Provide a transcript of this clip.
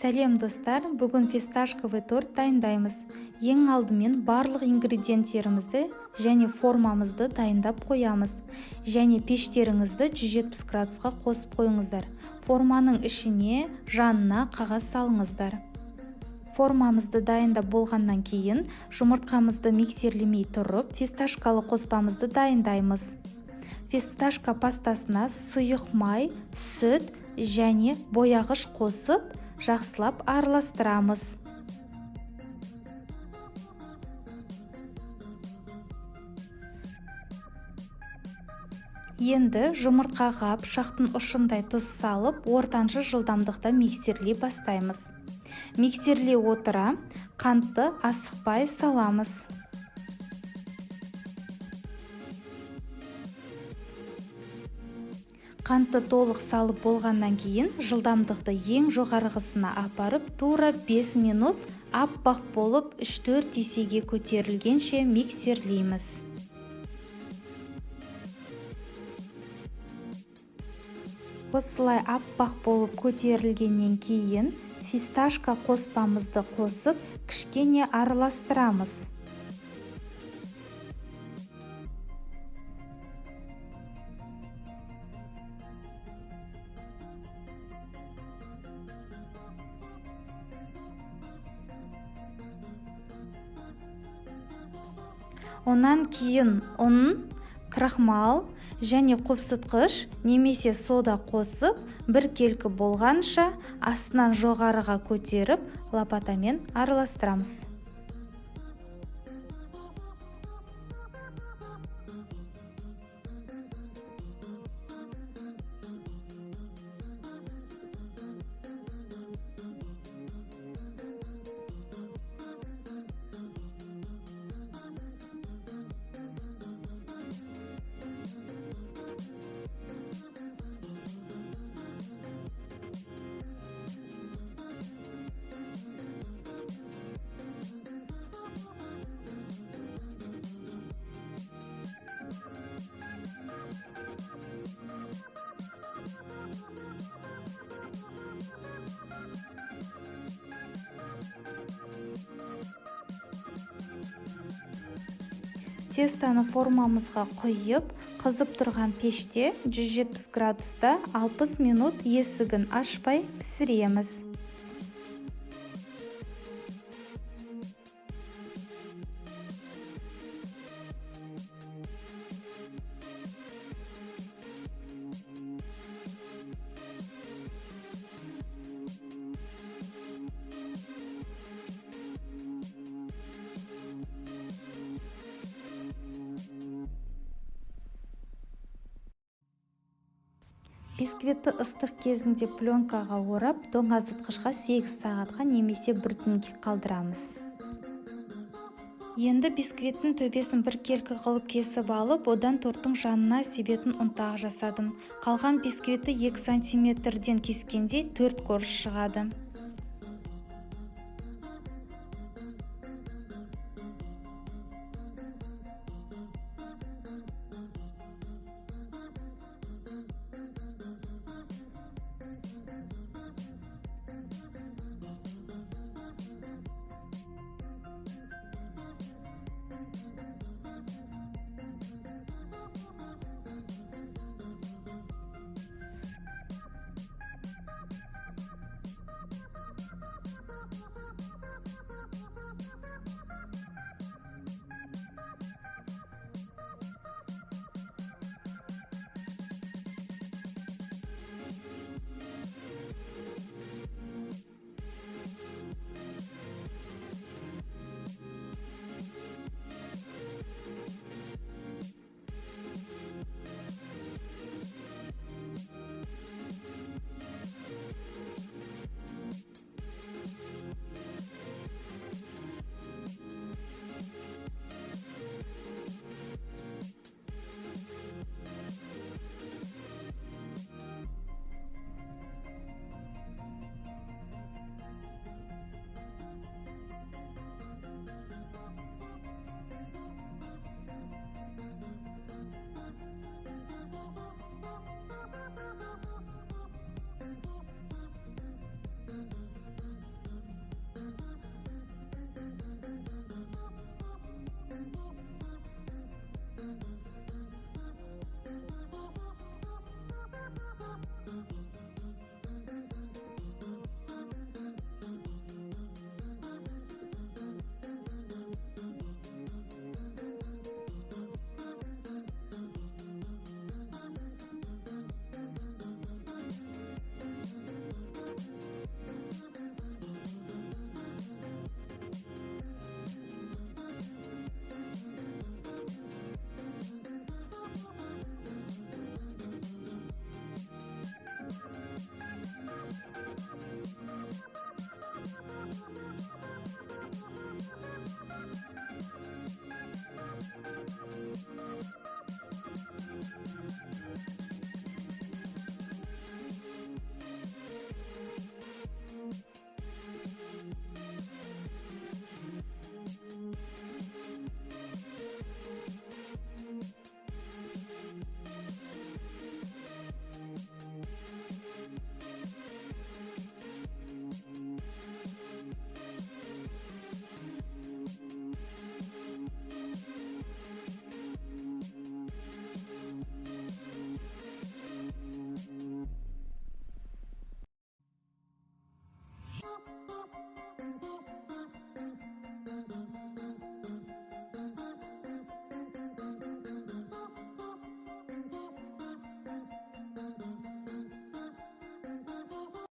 Сәлем достар, бүгін фисташковый торт дайындаймыз. Ең алдымен барлық ингредиенттерімізді және формамызды дайындап қоямыз. Және пештеріңізді 170 градусқа қосып қойыңыздар. Форманың ішіне жанына қағаз салыңыздар. Формамызды дайындап болғаннан кейін жұмыртқамызды миксерлемей тұрып, фисташкалы қоспамызды дайындаймыз. Фисташка пастасына сұйық май, сүт және бояғыш қосып, жақсылап араластырамыз. Енді жұмыртқаға пышақтың ұшындай тұз салып, ортаншы жылдамдықта миксерлей бастаймыз. Миксерлей отыра, қантты асықпай саламыз. Қантты толық салып болғаннан кейін жылдамдықты ең жоғарғысына апарып, тура 5 минут аппақ болып 3-4 есеге көтерілгенше миксерлейміз. Осылай аппақ болып көтерілгеннен кейін фисташка қоспамызды қосып, кішкене араластырамыз. Онан кейін ұн, крахмал және қопсытқыш немесе сода қосып, бір келкі болғанша астынан жоғарыға көтеріп, лопатамен араластырамыз. Тестаны формамызға құйып, қызып тұрған пеште 170 градуста 60 минут есігін ашпай пісіреміз. Бисквитті ыстық кезінде пленкаға орап, тоңазытқышқа 8 сағатқа немесе бір түнге қалдырамыз. Енді бисквиттің төбесін бір келкі қылып кесіп алып, одан торттың жанына себетін ұнтақ жасадым. Қалған бисквитті 2 сантиметрден кескенде 4 корж шығады.